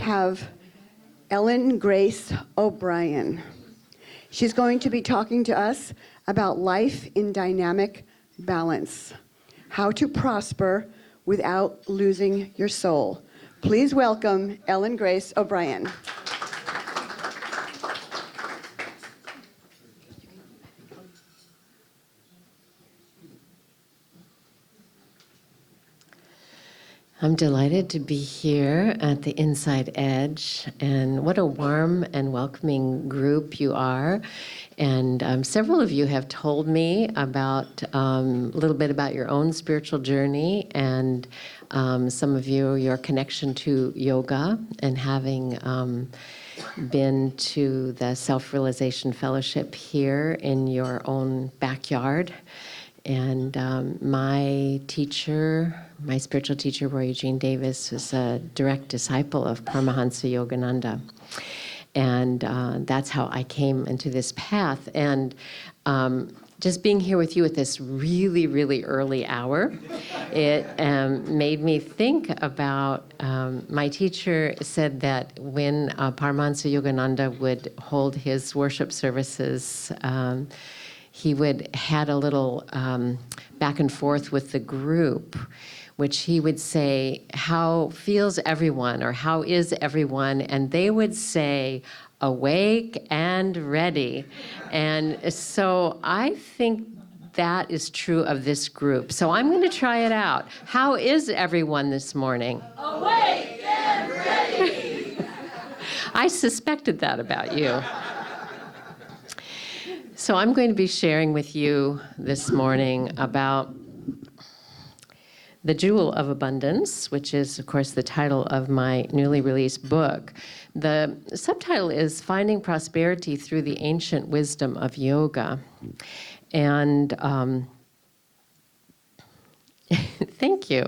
have Ellen Grace O'Brien. She's going to be talking to us about life in dynamic balance, how to prosper without losing your soul. Please welcome Ellen Grace O'Brien. I'm delighted to be here at the Inside Edge, and what a warm and welcoming group you are. And several of you have told me about a little bit about your own spiritual journey, and some of you, your connection to yoga, and having been to the Self-Realization Fellowship here in your own backyard. And my spiritual teacher, Roy Eugene Davis, was a direct disciple of Paramahansa Yogananda. And that's how I came into this path. And just being here with you at this really, really early hour, it made me think about, my teacher said that when Paramahansa Yogananda would hold his worship services, he had a little back and forth with the group, which he would say, how feels everyone, or how is everyone? And they would say, awake and ready. And so I think that is true of this group. So I'm going to try it out. How is everyone this morning? Awake and ready. I suspected that about you. So I'm going to be sharing with you this morning about the Jewel of Abundance, which is, of course, the title of my newly released book. The subtitle is Finding Prosperity Through the Ancient Wisdom of Yoga. And thank you.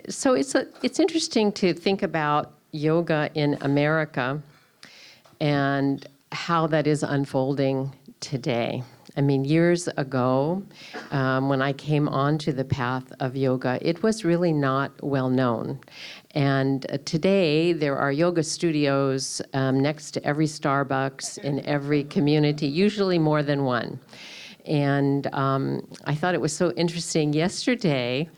So it's interesting to think about yoga in America and how that is unfolding today. I mean, years ago, when I came onto the path of yoga, it was really not well known. And today, there are yoga studios next to every Starbucks in every community, usually more than one. And I thought it was so interesting yesterday.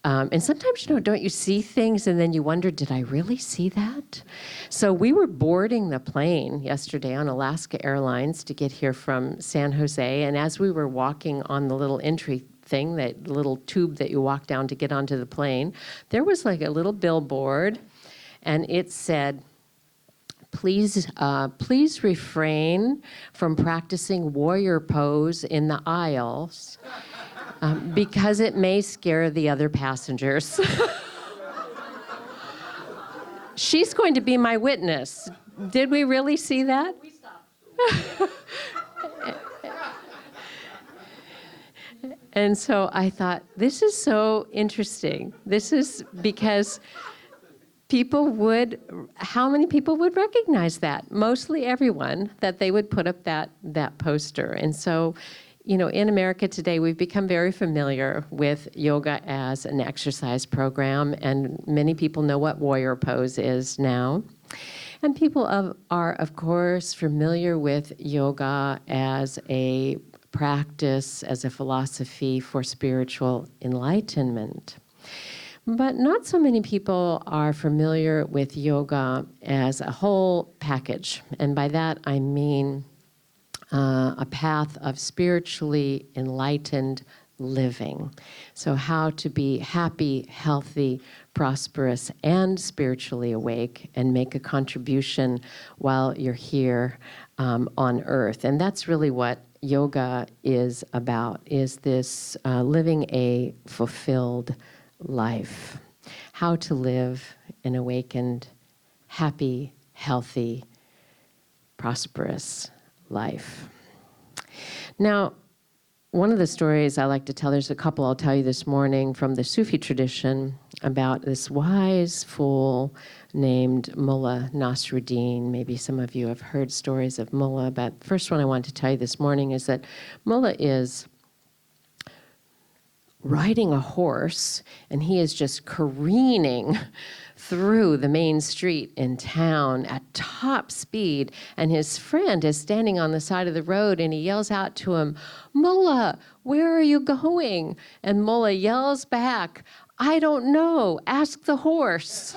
And sometimes, don't you see things and then you wonder, did I really see that? So we were boarding the plane yesterday on Alaska Airlines to get here from San Jose. And as we were walking on the little entry thing, that little tube that you walk down to get onto the plane, there was like a little billboard, and it said, please refrain from practicing warrior pose in the aisles. Because it may scare the other passengers. She's going to be my witness. Did we really see that? We stopped. And so I thought, this is so interesting. This is because how many people would recognize that? Mostly everyone, that they would put up that poster. And so, in America today, we've become very familiar with yoga as an exercise program, and many people know what warrior pose is now. And people are, of course, familiar with yoga as a practice, as a philosophy for spiritual enlightenment. But not so many people are familiar with yoga as a whole package. And by that, I mean a path of spiritually enlightened living. So how to be happy, healthy, prosperous, and spiritually awake, and make a contribution while you're here on earth. And that's really what yoga is about, is this living a fulfilled life. How to live an awakened, happy, healthy, prosperous life. Now, one of the stories I like to tell, there's a couple I'll tell you this morning from the Sufi tradition about this wise fool named Mullah Nasruddin. Maybe some of you have heard stories of Mullah, but the first one I want to tell you this morning is that Mullah is riding a horse, and he is just careening through the main street in town at top speed, and his friend is standing on the side of the road, and he yells out to him, "Mullah, where are you going?" And Mullah yells back, "I don't know, ask the horse."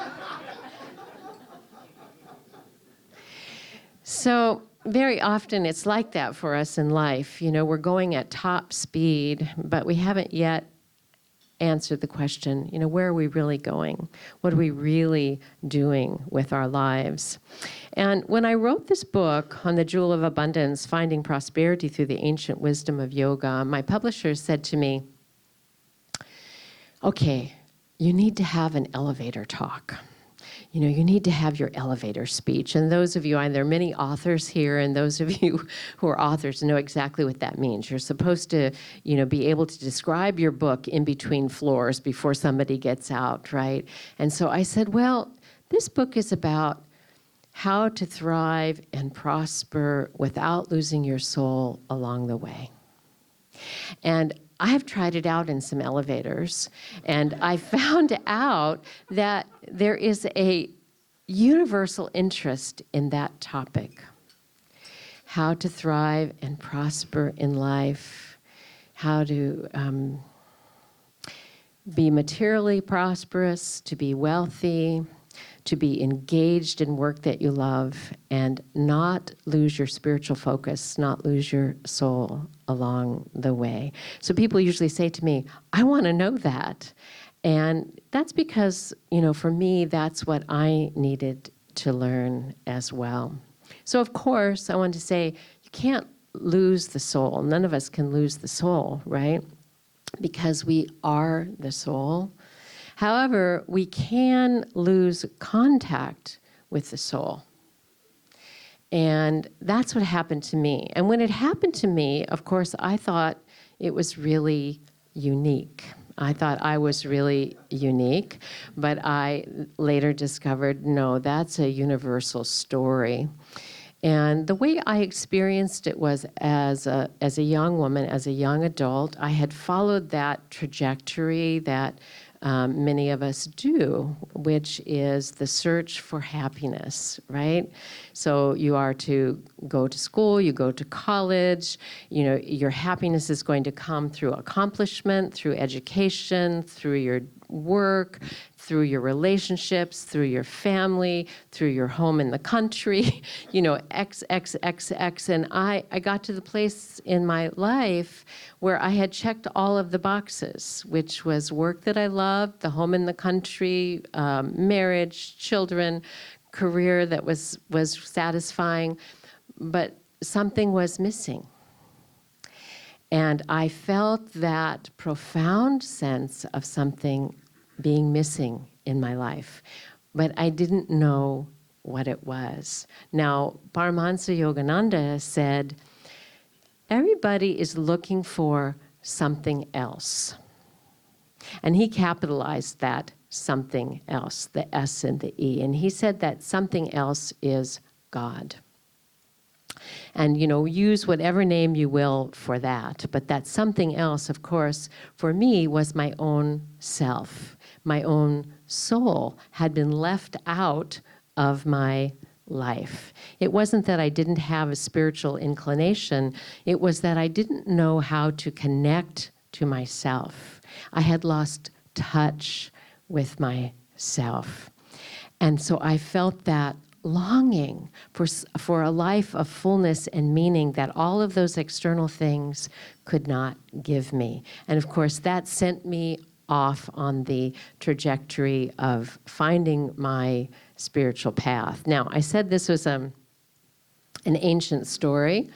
So very often it's like that for us in life. You know, we're going at top speed, but we haven't yet answered the question, you know, where are we really going? What are we really doing with our lives? And when I wrote this book on the Jewel of Abundance, Finding Prosperity Through the Ancient Wisdom of Yoga, my publisher said to me, okay, you need to have an elevator talk. You know, you need to have your elevator speech. And those of you, there are many authors here, and those of you who are authors know exactly what that means. You're supposed to, you know, be able to describe your book in between floors before somebody gets out, right? And so I said, well, this book is about how to thrive and prosper without losing your soul along the way. And I have tried it out in some elevators, and I found out that there is a universal interest in that topic. How to thrive and prosper in life, how to be materially prosperous, to be wealthy, to be engaged in work that you love, and not lose your spiritual focus, not lose your soul along the way. So people usually say to me, I want to know that. And that's because, you know, for me, that's what I needed to learn as well. So of course, I want to say, you can't lose the soul. None of us can lose the soul, right? Because we are the soul. However, we can lose contact with the soul. And that's what happened to me. And when it happened to me, of course, I thought it was really unique. I thought I was really unique, but I later discovered, no, that's a universal story. And the way I experienced it was as a young woman, as a young adult, I had followed that trajectory that many of us do, which is the search for happiness, right? So you are to go to school, you go to college, you know, your happiness is going to come through accomplishment, through education, through your work, through your relationships, through your family, through your home in the country, you know, X. And I got to the place in my life where I had checked all of the boxes, which was work that I loved, the home in the country, marriage, children, career that was satisfying, but something was missing. And I felt that profound sense of something being missing in my life, but I didn't know what it was. Now, Paramahansa Yogananda said, everybody is looking for something else. And he capitalized that something else, the S and the E. And he said that something else is God. And, you know, use whatever name you will for that. But that something else, of course, for me was my own self. My own soul had been left out of my life. It wasn't that I didn't have a spiritual inclination. It was that I didn't know how to connect to myself. I had lost touch with myself. And so I felt that longing for a life of fullness and meaning that all of those external things could not give me. And of course, that sent me off on the trajectory of finding my spiritual path. Now, I said this was an ancient story,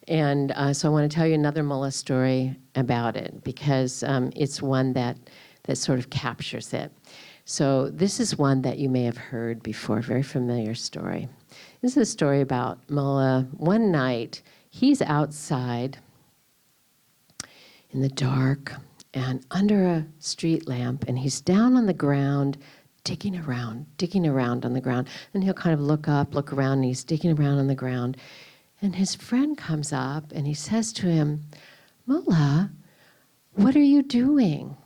and so I want to tell you another Mullah story about it, because it's one that sort of captures it. So this is one that you may have heard before, a very familiar story. This is a story about Mullah. One night, he's outside in the dark and under a street lamp, and he's down on the ground, digging around on the ground. And he'll kind of look up, look around, and he's digging around on the ground. And his friend comes up, and he says to him, Mullah, what are you doing?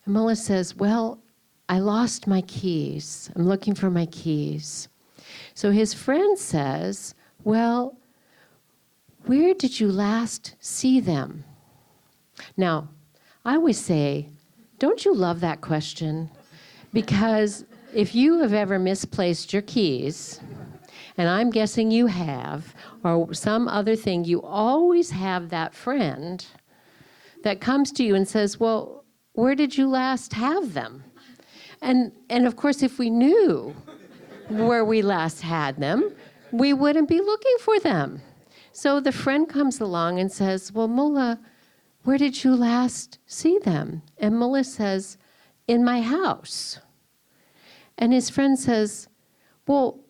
And Mullah says, well, I lost my keys. I'm looking for my keys. So his friend says, well, where did you last see them? Now, I always say, don't you love that question? Because if you have ever misplaced your keys, and I'm guessing you have, or some other thing, you always have that friend that comes to you and says, well, where did you last have them? And of course, if we knew where we last had them, we wouldn't be looking for them. So the friend comes along and says, well, Mullah, where did you last see them? And Mullah says, in my house. And his friend says, well,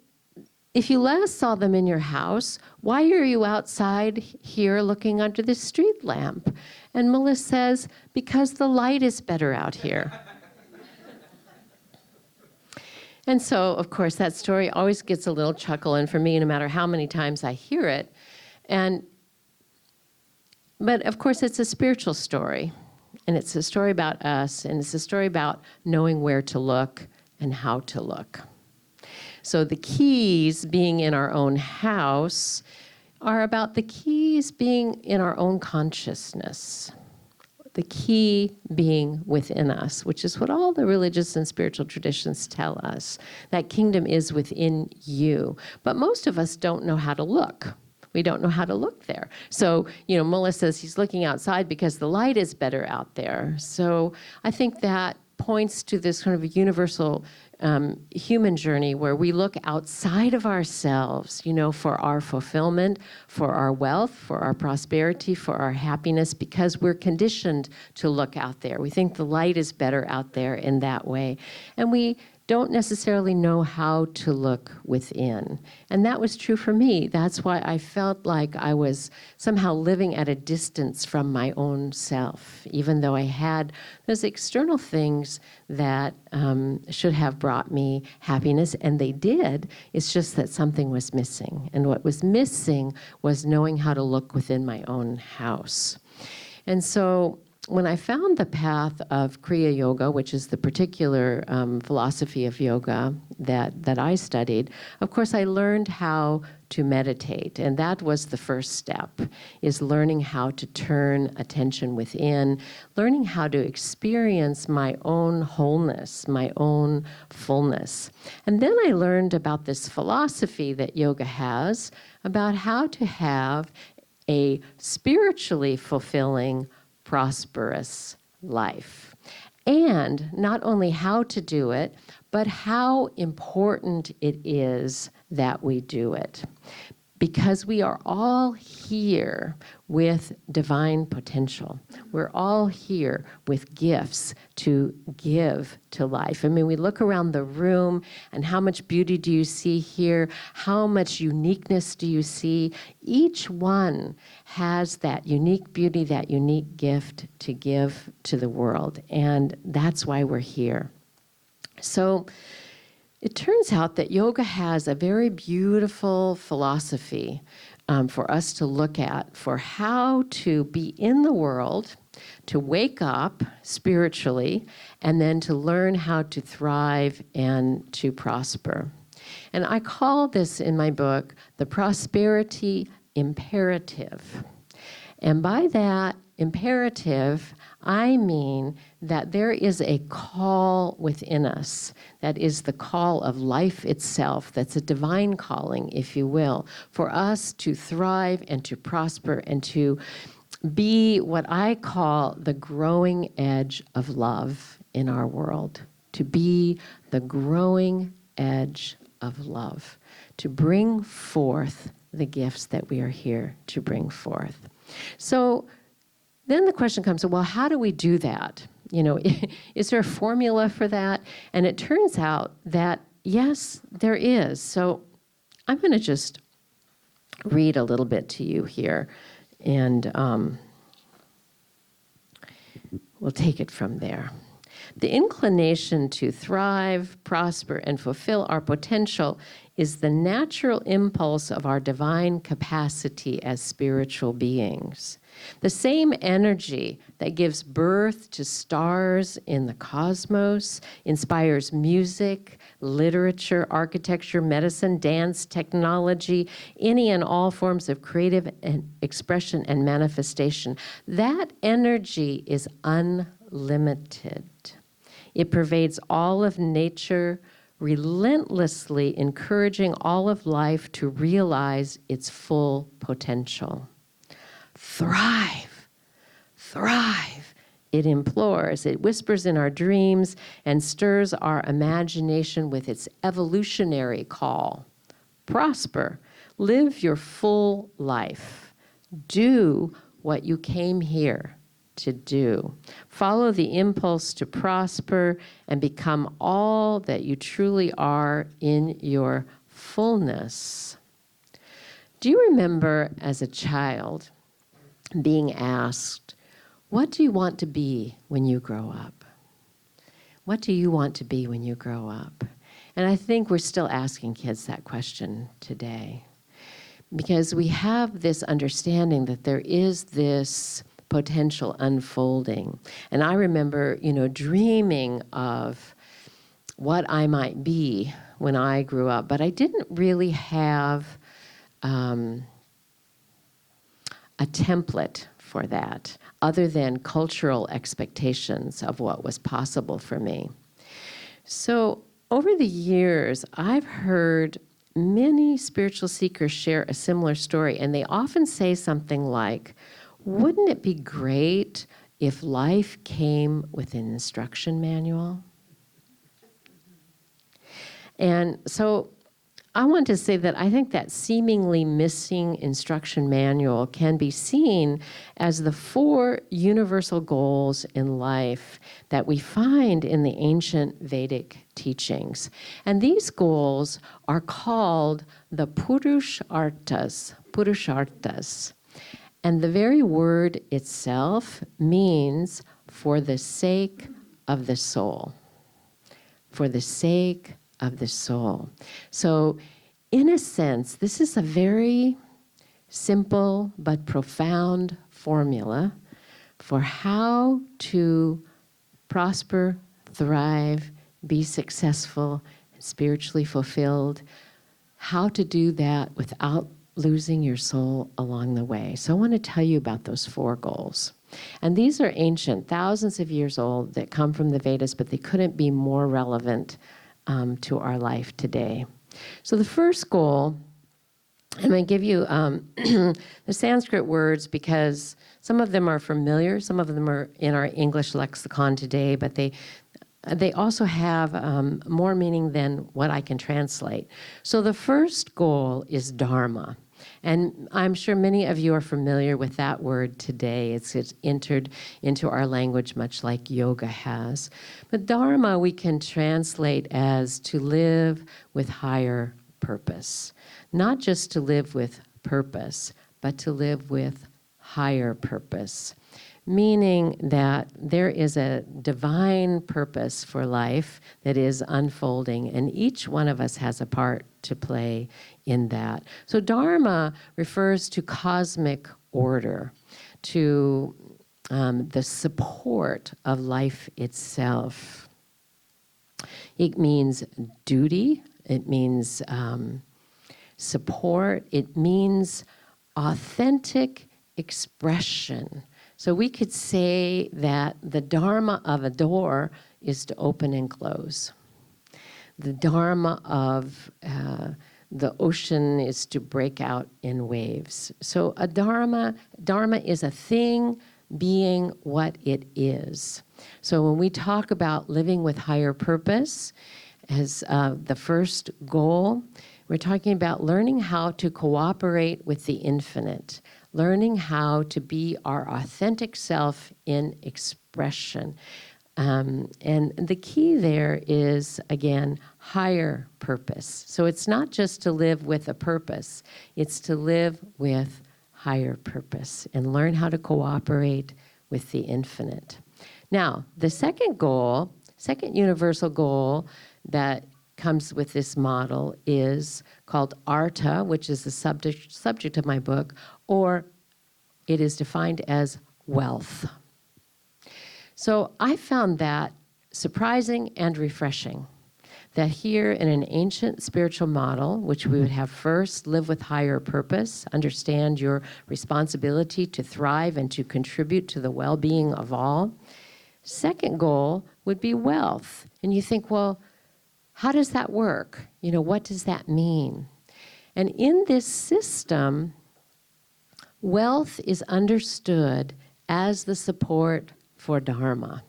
if you last saw them in your house, why are you outside here looking under the street lamp? And Mullah says, because the light is better out here. And so, of course, that story always gets a little chuckle, and for me, no matter how many times I hear it. But of course, it's a spiritual story, and it's a story about us, and it's a story about knowing where to look and how to look. So the keys being in our own house are about the keys being in our own consciousness. The key being within us, which is what all the religious and spiritual traditions tell us. That kingdom is within you. But most of us don't know how to look. We don't know how to look there. So, Mullah says he's looking outside because the light is better out there. So I think that points to this kind of universal human journey where we look outside of ourselves, for our fulfillment, for our wealth, for our prosperity, for our happiness, because we're conditioned to look out there. We think the light is better out there in that way. And we don't necessarily know how to look within. And that was true for me. That's why I felt like I was somehow living at a distance from my own self, even though I had those external things that should have brought me happiness, and they did. It's just that something was missing. And what was missing was knowing how to look within my own house. And so when I found the path of Kriya Yoga, which is the particular philosophy of yoga that I studied, of course I learned how to meditate. And that was the first step, is learning how to turn attention within, learning how to experience my own wholeness, my own fullness. And then I learned about this philosophy that yoga has about how to have a spiritually fulfilling, prosperous life. And not only how to do it, but how important it is that we do it. Because we are all here with divine potential. We're all here with gifts to give to life. I mean, we look around the room and how much beauty do you see here? How much uniqueness do you see? Each one has that unique beauty, that unique gift to give to the world. And that's why we're here. So it turns out that yoga has a very beautiful philosophy for us to look at for how to be in the world, to wake up spiritually, and then to learn how to thrive and to prosper. And I call this in my book the prosperity imperative. And by that imperative, I mean that there is a call within us that is the call of life itself, that's a divine calling, if you will, for us to thrive and to prosper and to be what I call the growing edge of love in our world, to be the growing edge of love, to bring forth the gifts that we are here to bring forth. So then the question comes, well, how do we do that? Is there a formula for that? And it turns out that, yes, there is. So I'm going to just read a little bit to you here, and we'll take it from there. The inclination to thrive, prosper, and fulfill our potential is the natural impulse of our divine capacity as spiritual beings. The same energy that gives birth to stars in the cosmos inspires music, literature, architecture, medicine, dance, technology, any and all forms of creative expression and manifestation. That energy is unlimited. It pervades all of nature, relentlessly encouraging all of life to realize its full potential. Thrive, thrive, it implores. It whispers in our dreams and stirs our imagination with its evolutionary call. Prosper, live your full life. Do what you came here to do. Follow the impulse to prosper and become all that you truly are in your fullness. Do you remember as a child being asked, what do you want to be when you grow up? What do you want to be when you grow up? And I think we're still asking kids that question today, because we have this understanding that there is this potential unfolding. And I remember, dreaming of what I might be when I grew up, but I didn't really have a template for that, other than cultural expectations of what was possible for me. So over the years, I've heard many spiritual seekers share a similar story, and they often say something like, wouldn't it be great if life came with an instruction manual? And so I want to say that I think that seemingly missing instruction manual can be seen as the 4 universal goals in life that we find in the ancient Vedic teachings. And these goals are called the Purusharthas. And the very word itself means for the sake of the soul. For the sake of the soul. So in a sense, this is a very simple but profound formula for how to prosper, thrive, be successful, and spiritually fulfilled, how to do that without losing your soul along the way. So I want to tell you about those 4 goals. And these are ancient, thousands of years old, that come from the Vedas, but they couldn't be more relevant to our life today. So the first goal, I'm going to give you the Sanskrit words because some of them are familiar, some of them are in our English lexicon today, but they also have more meaning than what I can translate. So the first goal is dharma. And I'm sure many of you are familiar with that word today. It's entered into our language much like yoga has. But dharma we can translate as to live with higher purpose. Not just to live with purpose, but to live with higher purpose. Meaning that there is a divine purpose for life that is unfolding, and each one of us has a part to play in that. So dharma refers to cosmic order, to the support of life itself. It means duty, it means support, it means authentic expression. So we could say that the dharma of a door is to open and close. The dharma of the ocean is to break out in waves. So a dharma is a thing being what it is. So when we talk about living with higher purpose as the first goal, we're talking about learning how to cooperate with the infinite, learning how to be our authentic self in expression. And the key there is, again, higher purpose. So it's not just to live with a purpose, it's to live with higher purpose and learn how to cooperate with the infinite. Now, the second goal Second universal goal that comes with this model is called Artha, which is the subject of my book, or it is defined as wealth. So I found that surprising and refreshing, that here in an ancient spiritual model, which we would have first live with higher purpose, understand your responsibility to thrive and to contribute to the well-being of all. Second goal would be wealth. And you think, well, how does that work? What does that mean? And in this system, wealth is understood as the support for Dharma.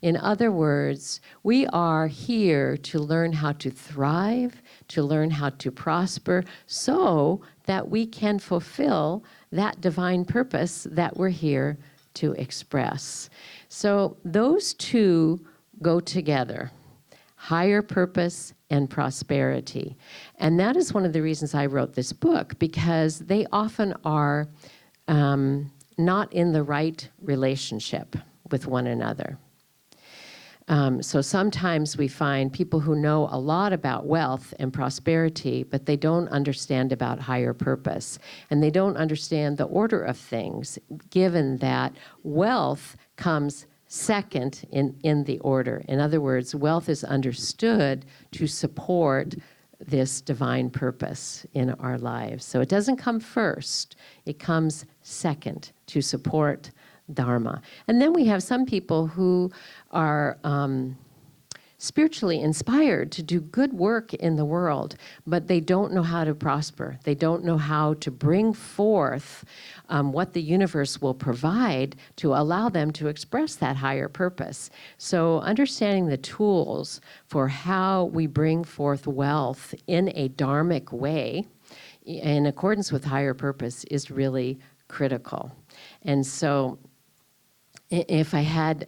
In other words, we are here to learn how to thrive, to learn how to prosper, so that we can fulfill that divine purpose that we're here to express. So those two go together, higher purpose and prosperity. And that is one of the reasons I wrote this book, because they often are not in the right relationship with one another. So sometimes we find people who know a lot about wealth and prosperity, but they don't understand about higher purpose. And they don't understand the order of things, given that wealth comes second in the order. In other words, wealth is understood to support this divine purpose in our lives. So it doesn't come first, it comes second to support Dharma. And then we have some people who are spiritually inspired to do good work in the world, but they don't know how to prosper. They don't know how to bring forth what the universe will provide to allow them to express that higher purpose. So understanding the tools for how we bring forth wealth in a dharmic way, in accordance with higher purpose, is really critical. And so if I had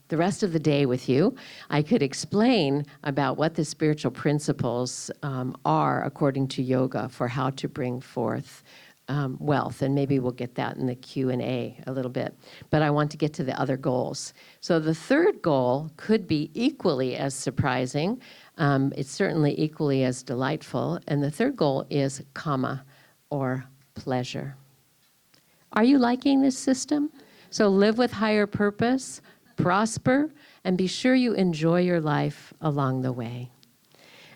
the rest of the day with you, I could explain about what the spiritual principles are according to yoga for how to bring forth wealth. And maybe we'll get that in the Q&A a little bit. But I want to get to the other goals. So the third goal could be equally as surprising. It's certainly equally as delightful. And the third goal is kama, or pleasure. Are you liking this system? So live with higher purpose, prosper, and be sure you enjoy your life along the way.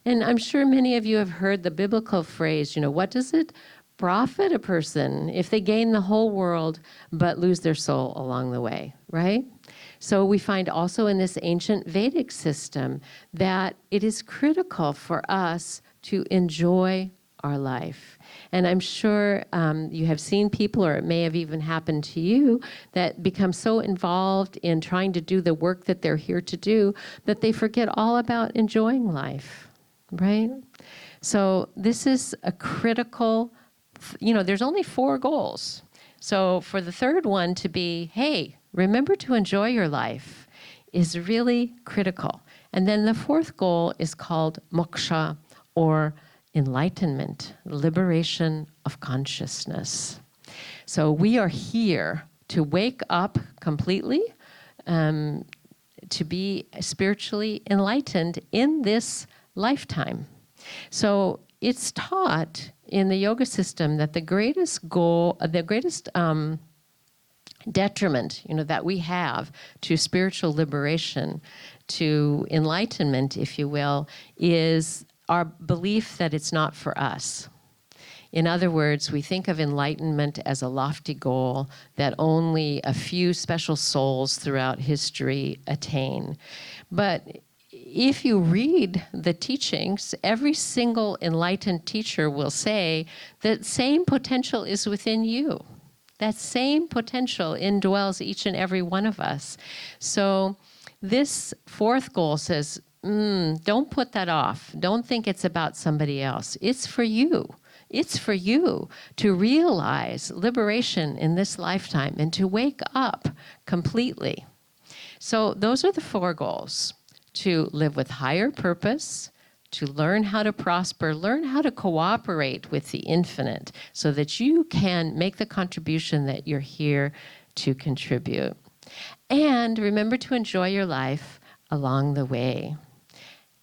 And I'm sure many of you have heard the biblical phrase, what does it profit a person if they gain the whole world but lose their soul along the way, right? So we find also in this ancient Vedic system that it is critical for us to enjoy our life. And I'm sure you have seen people, or it may have even happened to you, that become so involved in trying to do the work that they're here to do that they forget all about enjoying life, right? So this is a critical, there's only 4 goals. So for the third one to be, hey, remember to enjoy your life, is really critical. And then the fourth goal is called moksha, or enlightenment, liberation of consciousness. So we are here to wake up completely, to be spiritually enlightened in this lifetime. So it's taught in the yoga system that the greatest goal, the greatest detriment, that we have to spiritual liberation, to enlightenment, if you will, is our belief that it's not for us. In other words, we think of enlightenment as a lofty goal that only a few special souls throughout history attain. But if you read the teachings, every single enlightened teacher will say that same potential is within you. That same potential indwells each and every one of us. So this fourth goal says, don't put that off. Don't think it's about somebody else. It's for you. It's for you to realize liberation in this lifetime and to wake up completely. So those are the 4 goals: to live with higher purpose, to learn how to prosper, learn how to cooperate with the infinite so that you can make the contribution that you're here to contribute. And remember to enjoy your life along the way.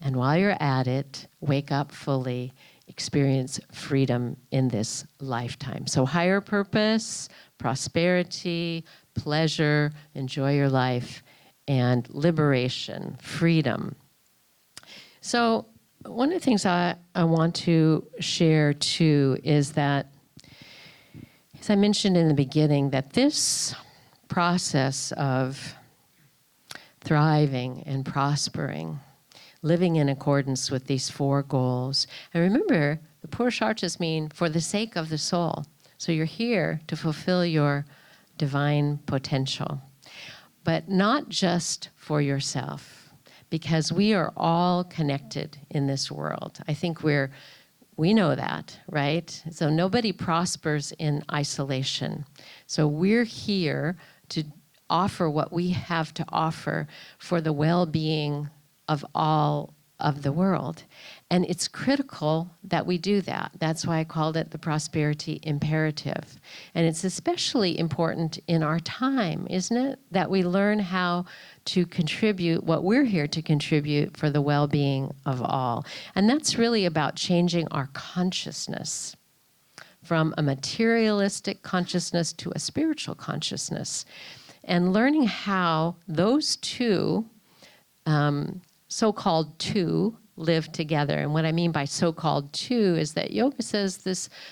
And while you're at it, wake up fully, experience freedom in this lifetime. So higher purpose, prosperity, pleasure, enjoy your life, and liberation, freedom. So one of the things I want to share too is that, as I mentioned in the beginning, that this process of thriving and prospering, living in accordance with these four goals. And remember, the Purusharthas mean for the sake of the soul. So you're here to fulfill your divine potential, but not just for yourself, because we are all connected in this world. I think we know that, right? So nobody prospers in isolation. So we're here to offer what we have to offer for the well-being of all of the world. And it's critical that we do that. That's why I called it the prosperity imperative. And it's especially important in our time, isn't it? That we learn how to contribute what we're here to contribute for the well-being of all. And that's really about changing our consciousness from a materialistic consciousness to a spiritual consciousness, and learning how those two, so-called two, live together. And what I mean by so-called two is that yoga says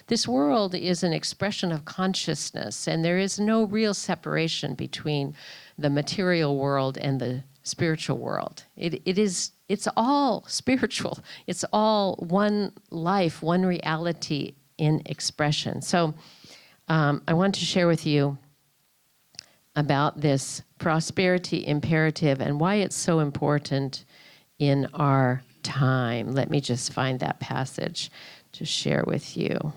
this world is an expression of consciousness, and there is no real separation between the material world and the spiritual world. It's all spiritual. It's all one life, one reality in expression. So I want to share with you about this prosperity imperative and why it's so important in our time. Let me just find that passage to share with you.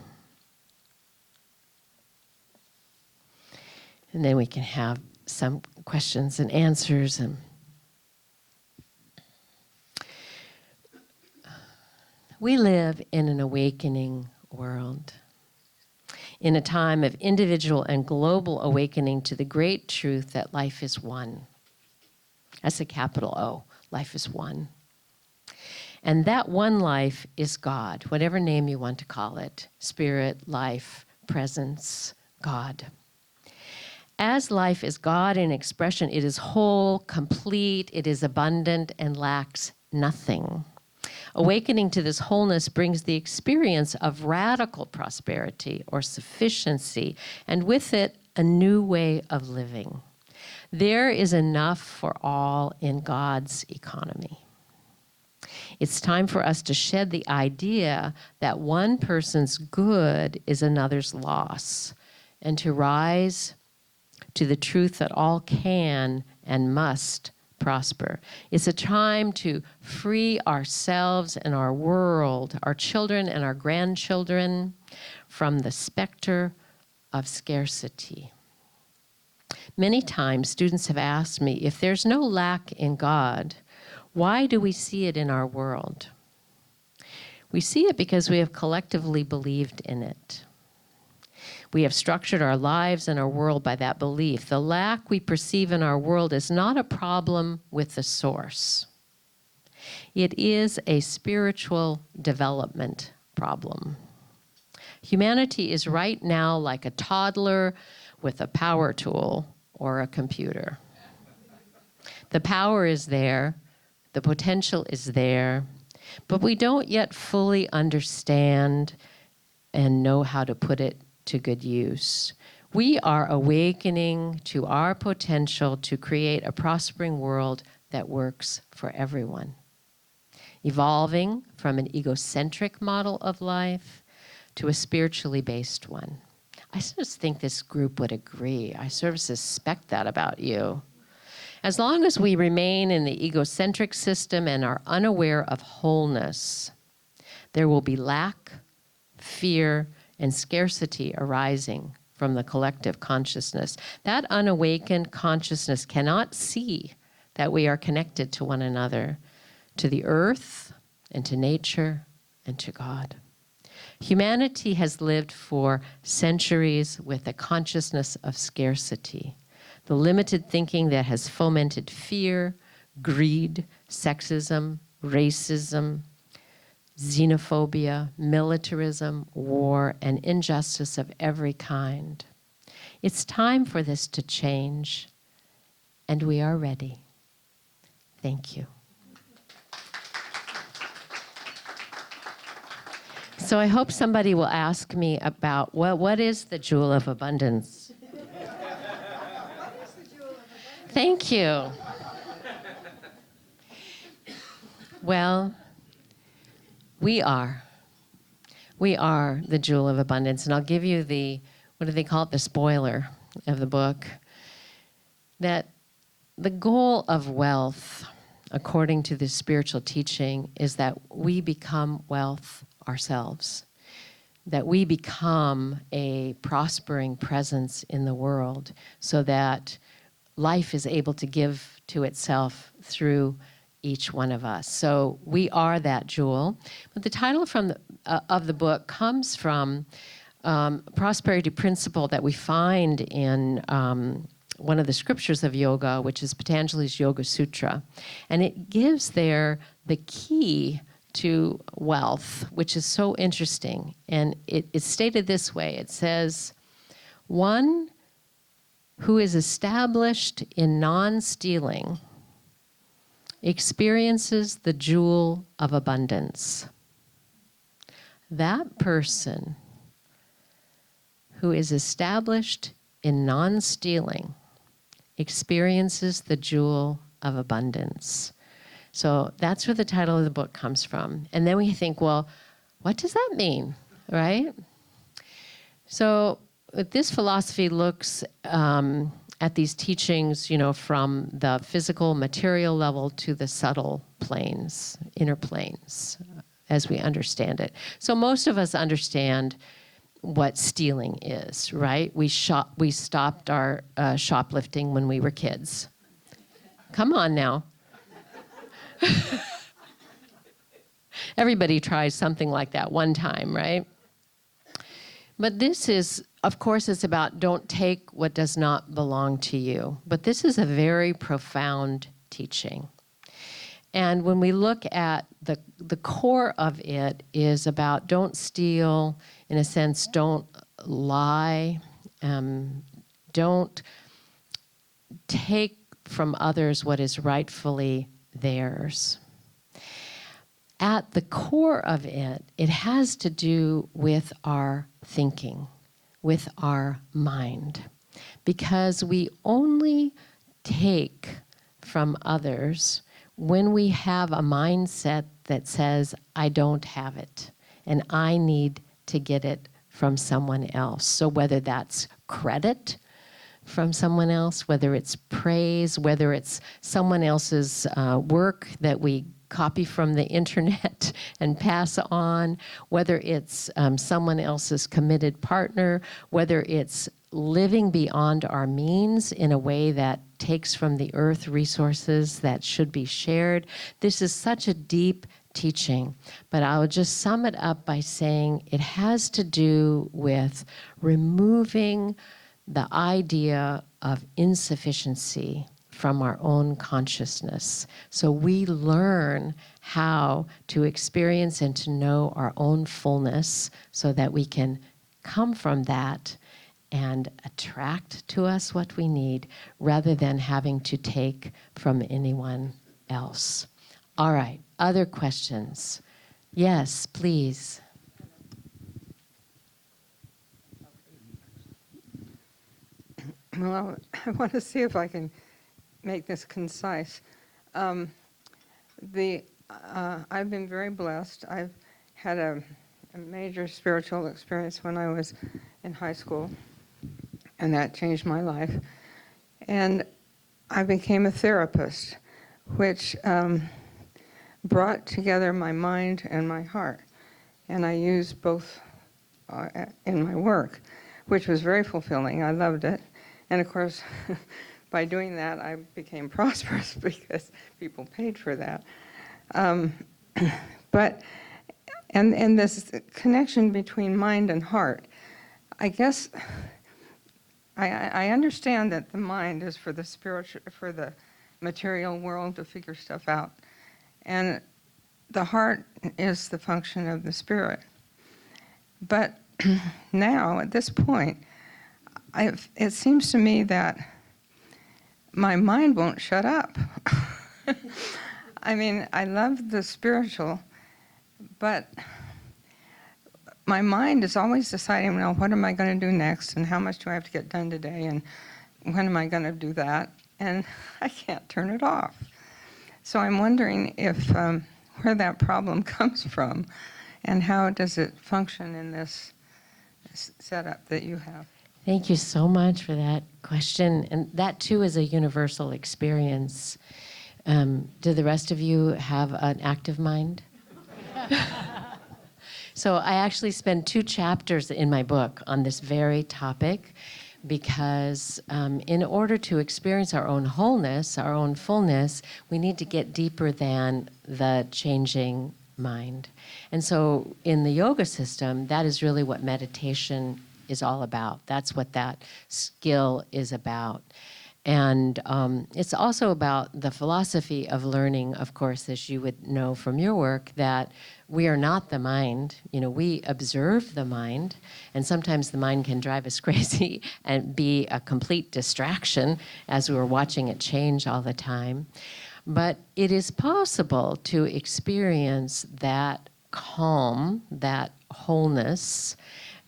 And then we can have some questions and answers. And we live in an awakening world, in a time of individual and global awakening to the great truth that life is one. That's a capital O. Life is one. And that one life is God, whatever name you want to call it: spirit, life, presence, God. As life is God in expression, it is whole, complete, it is abundant, and lacks nothing. Awakening to this wholeness brings the experience of radical prosperity or sufficiency, and with it, a new way of living. There is enough for all in God's economy. It's time for us to shed the idea that one person's good is another's loss, and to rise to the truth that all can and must prosper. It's a time to free ourselves and our world, our children and our grandchildren, from the specter of scarcity. Many times, students have asked me, if there's no lack in God, why do we see it in our world? We see it because we have collectively believed in it. We have structured our lives and our world by that belief. The lack we perceive in our world is not a problem with the source. It is a spiritual development problem. Humanity is right now like a toddler with a power tool or a computer. The power is there, the potential is there, but we don't yet fully understand and know how to put it to good use. We are awakening to our potential to create a prospering world that works for everyone. Evolving from an egocentric model of life to a spiritually based one. I just think this group would agree. I sort of suspect that about you. As long as we remain in the egocentric system and are unaware of wholeness, there will be lack, fear, and scarcity arising from the collective consciousness. That unawakened consciousness cannot see that we are connected to one another, to the earth, and to nature, and to God. Humanity has lived for centuries with a consciousness of scarcity, the limited thinking that has fomented fear, greed, sexism, racism, xenophobia, militarism, war, and injustice of every kind. It's time for this to change, and we are ready. Thank you. So I hope somebody will ask me about, well, what is the jewel of abundance? Thank you. Well, we are the jewel of abundance. And I'll give you what do they call it, the spoiler of the book, that the goal of wealth, according to the spiritual teaching, is that we become wealth ourselves, that we become a prospering presence in the world so that life is able to give to itself through each one of us. So we are that jewel. But the title of the book comes from prosperity principle that we find in one of the scriptures of yoga, which is Patanjali's Yoga Sutra. And it gives there the key to wealth, which is so interesting. And it's stated this way. It says, one who is established in non-stealing experiences the jewel of abundance. That person who is established in non-stealing experiences the jewel of abundance. So that's where the title of the book comes from. And then we think, well, what does that mean, right? So this philosophy looks at these teachings, from the physical, material level to the subtle planes, inner planes, as we understand it. So most of us understand what stealing is, right? We stopped our shoplifting when we were kids. Come on now. Everybody tries something like that one time, right? But this is, of course, it's about don't take what does not belong to you. But this is a very profound teaching. And when we look at the core of it is about don't steal, in a sense, don't lie, don't take from others what is rightfully theirs. At the core of it, it has to do with our thinking, with our mind, because we only take from others when we have a mindset that says, I don't have it, and I need to get it from someone else. So whether that's credit from someone else, whether it's praise, whether it's someone else's work that we copy from the internet and pass on, whether it's someone else's committed partner, whether it's living beyond our means in a way that takes from the earth resources that should be shared. This is such a deep teaching, but I'll just sum it up by saying it has to do with removing the idea of insufficiency from our own consciousness. So we learn how to experience and to know our own fullness so that we can come from that and attract to us what we need rather than having to take from anyone else. All right, other questions? Yes, please. Well, I want to see if I can make this concise. I've been very blessed. I've had a major spiritual experience when I was in high school, and that changed my life. And I became a therapist, which brought together my mind and my heart. And I used both in my work, which was very fulfilling. I loved it. And of course, by doing that, I became prosperous because people paid for that. But this connection between mind and heart, I guess I understand that the mind is for the spiritual, for the material world to figure stuff out. And the heart is the function of the spirit. But now, at this point, it seems to me that my mind won't shut up. I mean, I love the spiritual, but my mind is always deciding, well, what am I going to do next, and how much do I have to get done today, and when am I going to do that? And I can't turn it off. So I'm wondering if where that problem comes from, and how does it function in this setup that you have? Thank you so much for that question. And that too is a universal experience. Do the rest of you have an active mind? So I actually spend 2 chapters in my book on this very topic because in order to experience our own wholeness, our own fullness, we need to get deeper than the changing mind. And so in the yoga system, that is really what meditation is all about. That's what that skill is about. And it's also about the philosophy of learning, of course, as you would know from your work, that we are not the mind. You know, we observe the mind, and sometimes the mind can drive us crazy and be a complete distraction as we're watching it change all the time. But it is possible to experience that calm, that wholeness,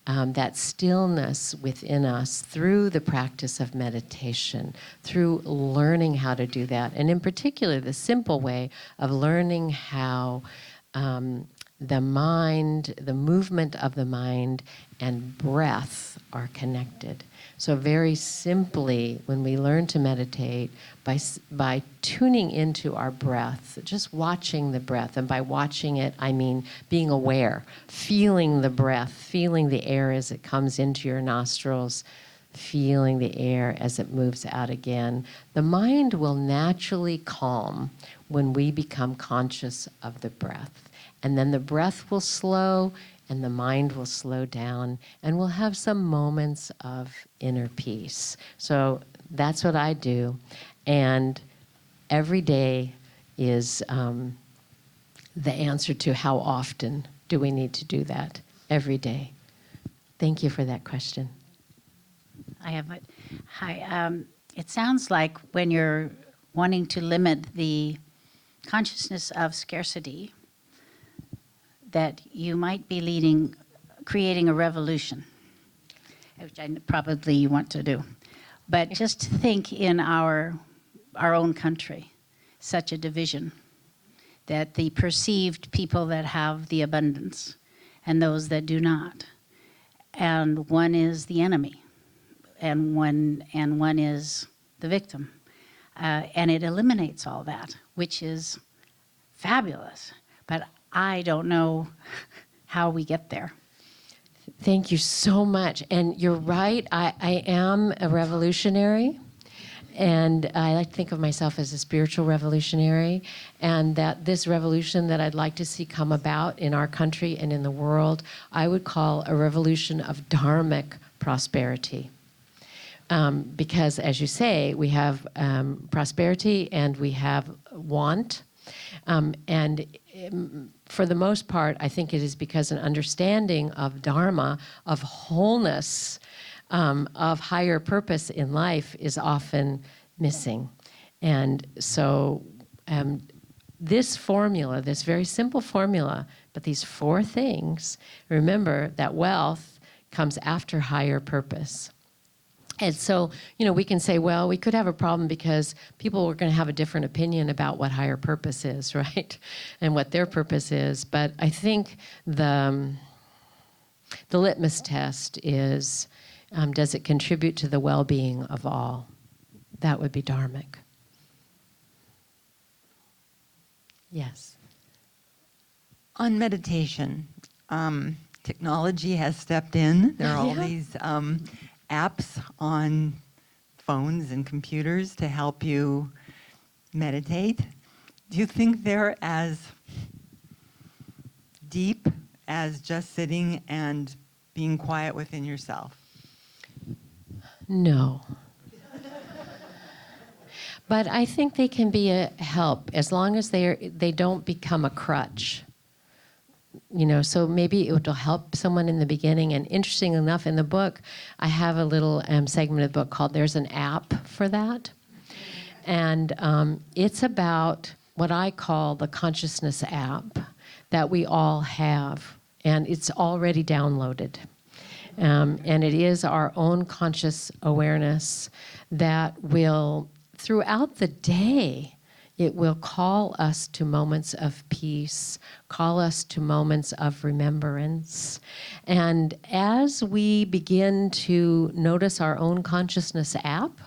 that stillness within us through the practice of meditation, through learning how to do that. And in particular, the simple way of learning how the mind, the movement of the mind and breath are connected. So very simply, when we learn to meditate, by tuning into our breath, just watching the breath, and by watching it, I mean being aware, feeling the breath, feeling the air as it comes into your nostrils, feeling the air as it moves out again. The mind will naturally calm when we become conscious of the breath. And then the breath will slow, and the mind will slow down, and we'll have some moments of inner peace. So that's what I do. And every day is the answer to how often do we need to do that. Every day. Thank you for that question. I have it. Hi. It sounds like when you're wanting to limit the consciousness of scarcity, that you might be creating a revolution, which probably you want to do. But just think in our own country, such a division, that the perceived people that have the abundance and those that do not, and one is the enemy, and one is the victim, and it eliminates all that, which is fabulous. But I don't know how we get there. Thank you so much. And you're right, I am a revolutionary. And I like to think of myself as a spiritual revolutionary. And that this revolution that I'd like to see come about in our country and in the world, I would call a revolution of dharmic prosperity. Because, as you say, we have prosperity and we have want. And for the most part, I think it is because an understanding of dharma, of wholeness, of higher purpose in life is often missing. And so this formula, this very simple formula, but these 4 things, remember that wealth comes after higher purpose. And so, you know, we can say, well, we could have a problem because people are going to have a different opinion about what higher purpose is, right? And what their purpose is. But I think the litmus test is, does it contribute to the well-being of all? That would be dharmic. Yes. On meditation, technology has stepped in. There are all these apps on phones and computers to help you meditate. Do you think they're as deep as just sitting and being quiet within yourself? No. But I think they can be a help as long as they don't become a crutch. So maybe it will help someone in the beginning. And interesting enough, in the book, I have a little segment of the book called "There's an App for That," and it's about what I call the consciousness app that we all have, and it's already downloaded. And it is our own conscious awareness that will, throughout the day, it will call us to moments of peace, call us to moments of remembrance. And as we begin to notice our own consciousness app,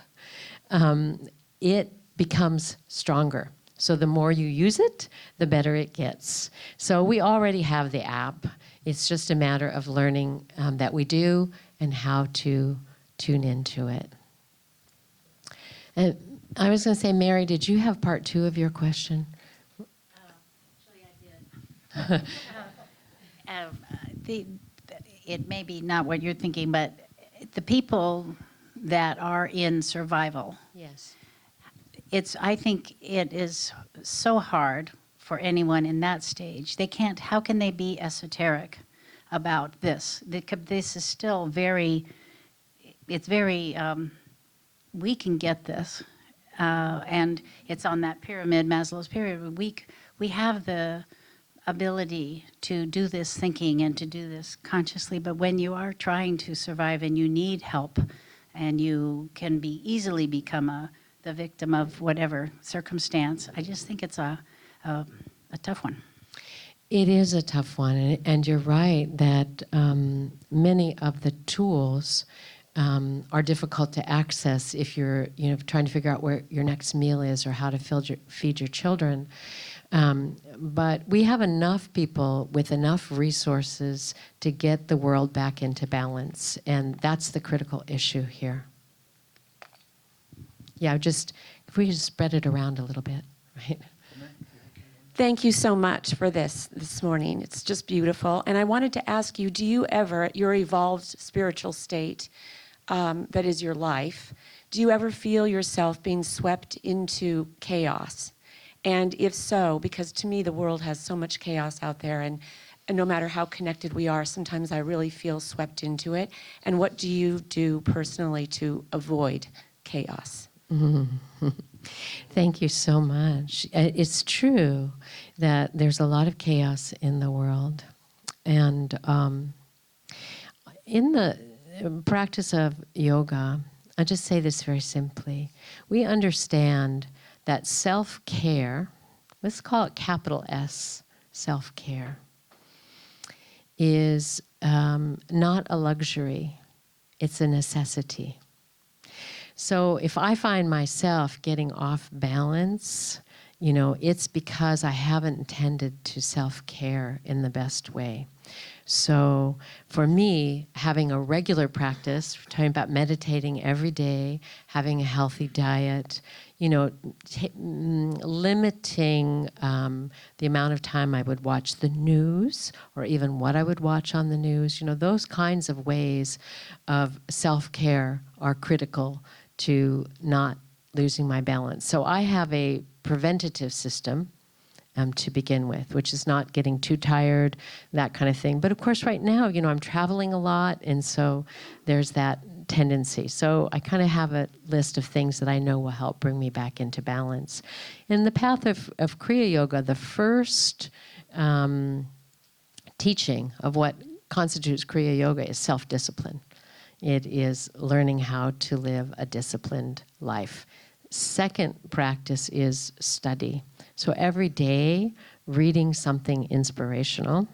it becomes stronger. So the more you use it, the better it gets. So we already have the app. It's just a matter of learning that we do and how to tune into it. And I was going to say, Mary, did you have part 2 of your question? Actually, I did. It may be not what you're thinking, but the people that are in survival, Yes. I think it is so hard for anyone in that stage. How can they be esoteric about this? This is still we can get this. And it's on that pyramid, Maslow's pyramid. We have the ability to do this thinking and to do this consciously, but when you are trying to survive and you need help, and you can easily become the victim of whatever circumstance, I just think it's a tough one. It is a tough one, and you're right that many of the tools are difficult to access if you're trying to figure out where your next meal is or how to feed your children. But we have enough people with enough resources to get the world back into balance, and that's the critical issue here. Yeah, if we could spread it around a little bit, right? Thank you so much for this morning. It's just beautiful. And I wanted to ask you, do you ever, at your evolved spiritual state that is your life, do you ever feel yourself being swept into chaos? And if so, because to me the world has so much chaos out there, and no matter how connected we are, sometimes I really feel swept into it. And what do you do personally to avoid chaos? Thank you so much. It's true that there's a lot of chaos in the world. And in the practice of yoga, I just say this very simply. We understand that self-care, let's call it capital S, self-care, is not a luxury, it's a necessity. So if I find myself getting off balance, it's because I haven't tended to self-care in the best way. So for me, having a regular practice, we're talking about meditating every day, having a healthy diet, limiting the amount of time I would watch the news or even what I would watch on the news, those kinds of ways of self-care are critical to not losing my balance. So I have a preventative system to begin with, which is not getting too tired, that kind of thing. But of course, right now, I'm traveling a lot, and so there's that tendency. So I kind of have a list of things that I know will help bring me back into balance. In the path of Kriya Yoga, the first teaching of what constitutes Kriya Yoga is self-discipline. It is learning how to live a disciplined life. Second practice is study. So every day, reading something inspirational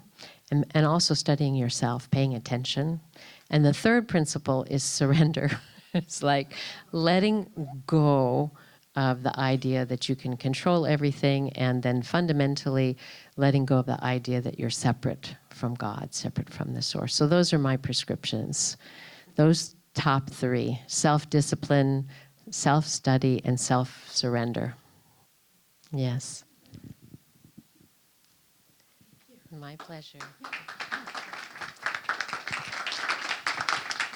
and also studying yourself, paying attention. And the third principle is surrender. It's like letting go of the idea that you can control everything, and then fundamentally letting go of the idea that you're separate from God, separate from the source. So those are my prescriptions. Those top 3, self-discipline, self-study, and self-surrender. Yes. My pleasure.